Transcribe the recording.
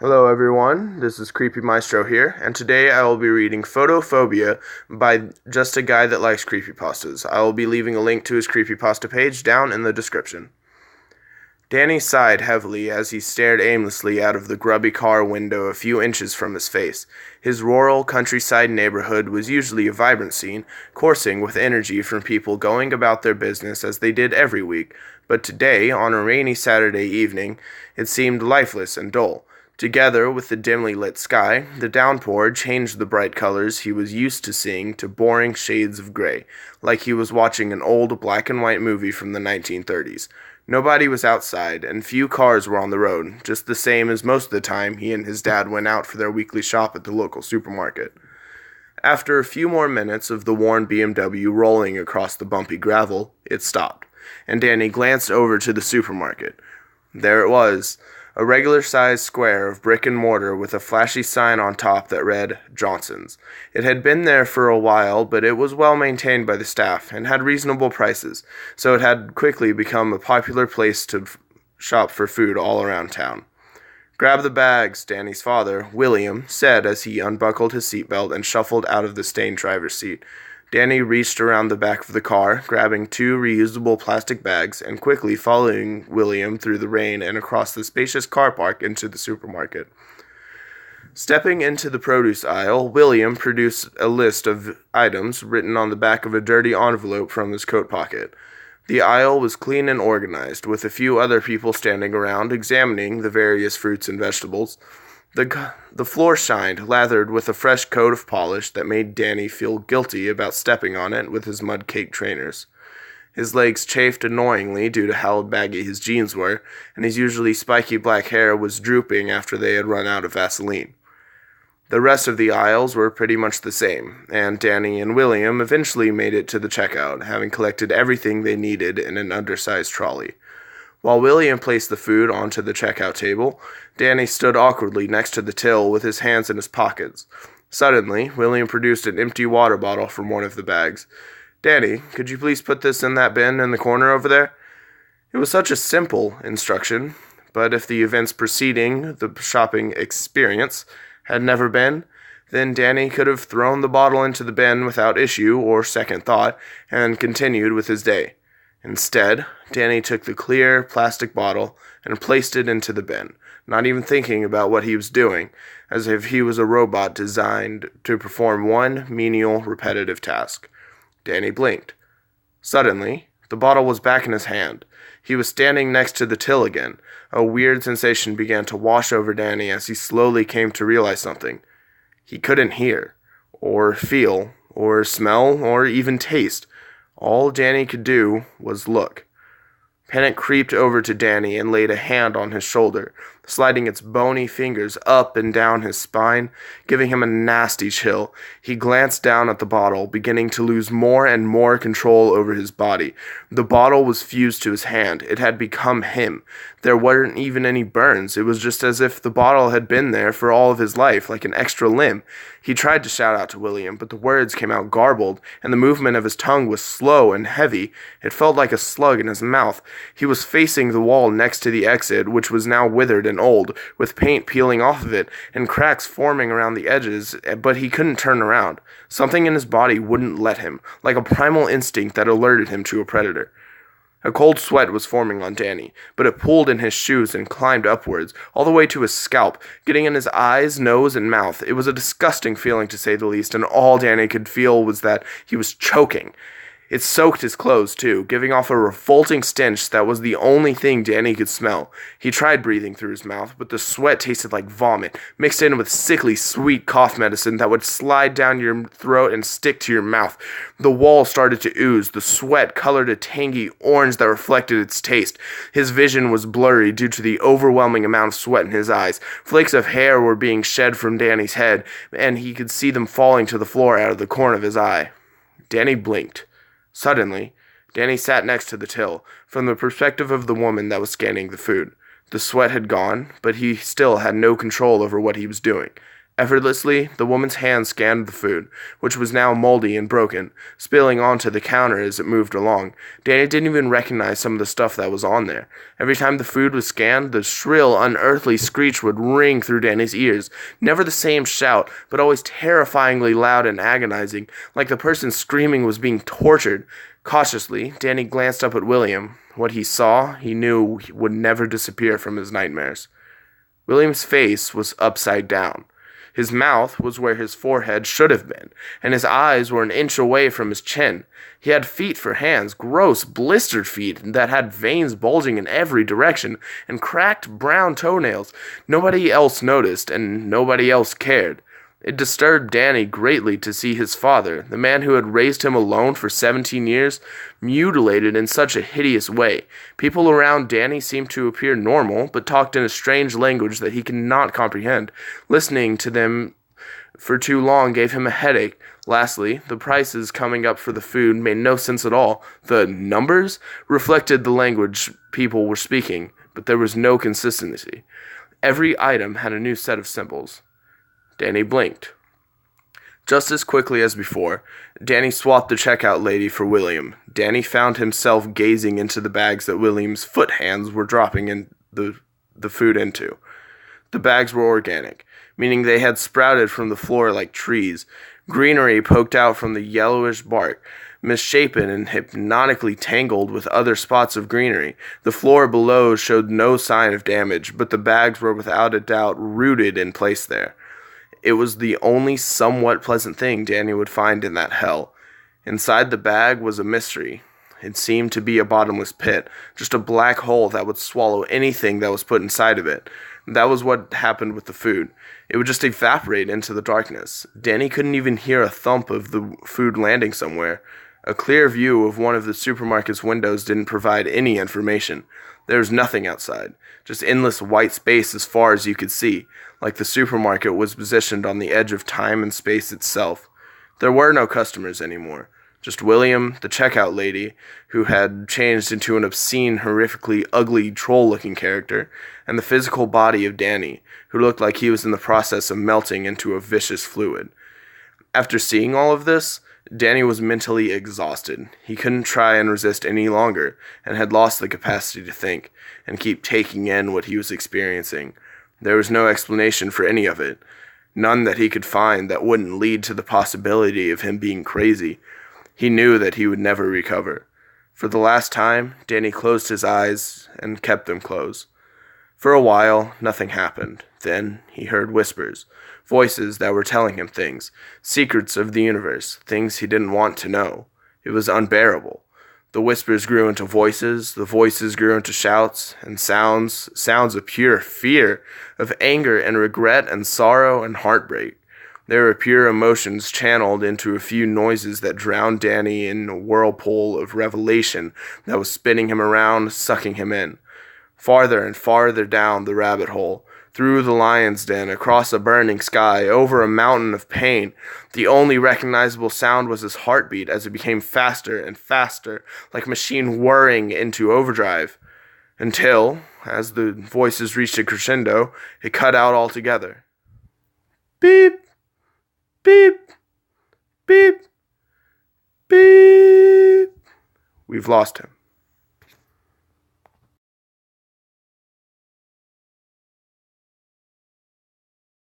Hello everyone, this is Creepy Maestro here, and today I will be reading Photophobia by just a guy that likes creepypastas. I will be leaving a link to his creepypasta page down in the description. Danny sighed heavily as he stared aimlessly out of the grubby car window a few inches from his face. His rural countryside neighborhood was usually a vibrant scene, coursing with energy from people going about their business as they did every week, but today, on a rainy Saturday evening, it seemed lifeless and dull. Together with the dimly lit sky, the downpour changed the bright colors he was used to seeing to boring shades of gray, like he was watching an old black and white movie from the 1930s. Nobody was outside, and few cars were on the road, just the same as most of the time he and his dad went out for their weekly shop at the local supermarket. After a few more minutes of the worn BMW rolling across the bumpy gravel, it stopped, and Danny glanced over to the supermarket. There it was, a regular-sized square of brick and mortar with a flashy sign on top that read, Johnson's. It had been there for a while, but it was well maintained by the staff and had reasonable prices, so it had quickly become a popular place to shop for food all around town. "Grab the bags," Danny's father, William, said as he unbuckled his seatbelt and shuffled out of the stained driver's seat. Danny reached around the back of the car, grabbing two reusable plastic bags and quickly following William through the rain and across the spacious car park into the supermarket. Stepping into the produce aisle, William produced a list of items written on the back of a dirty envelope from his coat pocket. The aisle was clean and organized, with a few other people standing around examining the various fruits and vegetables. The floor shined, lathered with a fresh coat of polish that made Danny feel guilty about stepping on it with his mud-caked trainers. His legs chafed annoyingly due to how baggy his jeans were, and his usually spiky black hair was drooping after they had run out of Vaseline. The rest of the aisles were pretty much the same, and Danny and William eventually made it to the checkout, having collected everything they needed in an undersized trolley. While William placed the food onto the checkout table, Danny stood awkwardly next to the till with his hands in his pockets. Suddenly, William produced an empty water bottle from one of the bags. "Danny, could you please put this in that bin in the corner over there?" It was such a simple instruction, but if the events preceding the shopping experience had never been, then Danny could have thrown the bottle into the bin without issue or second thought and continued with his day. Instead, Danny took the clear plastic bottle and placed it into the bin, not even thinking about what he was doing, as if he was a robot designed to perform one menial, repetitive task. Danny blinked. Suddenly, the bottle was back in his hand. He was standing next to the till again. A weird sensation began to wash over Danny as he slowly came to realize something. He couldn't hear, or feel, or smell, or even taste. All Danny could do was look. Panic creeped over to Danny and laid a hand on his shoulder, sliding its bony fingers up and down his spine, giving him a nasty chill. He glanced down at the bottle, beginning to lose more and more control over his body. The bottle was fused to his hand. It had become him. There weren't even any burns. It was just as if the bottle had been there for all of his life, like an extra limb. He tried to shout out to William, but the words came out garbled, and the movement of his tongue was slow and heavy. It felt like a slug in his mouth. He was facing the wall next to the exit, which was now withered and old, with paint peeling off of it, and cracks forming around the edges, but he couldn't turn around. Something in his body wouldn't let him, like a primal instinct that alerted him to a predator. A cold sweat was forming on Danny, but it pooled in his shoes and climbed upwards, all the way to his scalp, getting in his eyes, nose, and mouth. It was a disgusting feeling, to say the least, and all Danny could feel was that he was choking. It soaked his clothes, too, giving off a revolting stench that was the only thing Danny could smell. He tried breathing through his mouth, but the sweat tasted like vomit, mixed in with sickly, sweet cough medicine that would slide down your throat and stick to your mouth. The wall started to ooze, the sweat colored a tangy orange that reflected its taste. His vision was blurry due to the overwhelming amount of sweat in his eyes. Flakes of hair were being shed from Danny's head, and he could see them falling to the floor out of the corner of his eye. Danny blinked. Suddenly, Danny sat next to the till, from the perspective of the woman that was scanning the food. The sweat had gone, but he still had no control over what he was doing. Effortlessly, the woman's hand scanned the food, which was now moldy and broken, spilling onto the counter as it moved along. Danny didn't even recognize some of the stuff that was on there. Every time the food was scanned, the shrill, unearthly screech would ring through Danny's ears. Never the same shout, but always terrifyingly loud and agonizing, like the person screaming was being tortured. Cautiously, Danny glanced up at William. What he saw, he knew would never disappear from his nightmares. William's face was upside down. His mouth was where his forehead should have been, and his eyes were an inch away from his chin. He had feet for hands, gross, blistered feet that had veins bulging in every direction, and cracked brown toenails. Nobody else noticed, and nobody else cared. It disturbed Danny greatly to see his father, the man who had raised him alone for 17 years, mutilated in such a hideous way. People around Danny seemed to appear normal, but talked in a strange language that he could not comprehend. Listening to them for too long gave him a headache. Lastly, the prices coming up for the food made no sense at all. The numbers reflected the language people were speaking, but there was no consistency. Every item had a new set of symbols. Danny blinked. Just as quickly as before, Danny swapped the checkout lady for William. Danny found himself gazing into the bags that William's foot hands were dropping in the food into. The bags were organic, meaning they had sprouted from the floor like trees. Greenery poked out from the yellowish bark, misshapen and hypnotically tangled with other spots of greenery. The floor below showed no sign of damage, but the bags were without a doubt rooted in place there. It was the only somewhat pleasant thing Danny would find in that hell. Inside the bag was a mystery. It seemed to be a bottomless pit, just a black hole that would swallow anything that was put inside of it. That was what happened with the food. It would just evaporate into the darkness. Danny couldn't even hear a thump of the food landing somewhere. A clear view of one of the supermarket's windows didn't provide any information. There was nothing outside, just endless white space as far as you could see, like the supermarket was positioned on the edge of time and space itself. There were no customers anymore. Just William, the checkout lady, who had changed into an obscene, horrifically ugly, troll-looking character, and the physical body of Danny, who looked like he was in the process of melting into a vicious fluid. After seeing all of this, Danny was mentally exhausted. He couldn't try and resist any longer, and had lost the capacity to think, and keep taking in what he was experiencing. There was no explanation for any of it, none that he could find that wouldn't lead to the possibility of him being crazy. He knew that he would never recover. For the last time, Danny closed his eyes and kept them closed. For a while, nothing happened. Then he heard whispers, voices that were telling him things, secrets of the universe, things he didn't want to know. It was unbearable. The whispers grew into voices, the voices grew into shouts and sounds of pure fear, of anger and regret and sorrow and heartbreak. They were pure emotions channeled into a few noises that drowned Danny in a whirlpool of revelation that was spinning him around, sucking him in. Farther and farther down the rabbit hole, through the lion's den, across a burning sky, over a mountain of pain. The only recognizable sound was his heartbeat as it became faster and faster, like a machine whirring into overdrive. Until, as the voices reached a crescendo, it cut out altogether. Beep! Beep! Beep! Beep! We've lost him.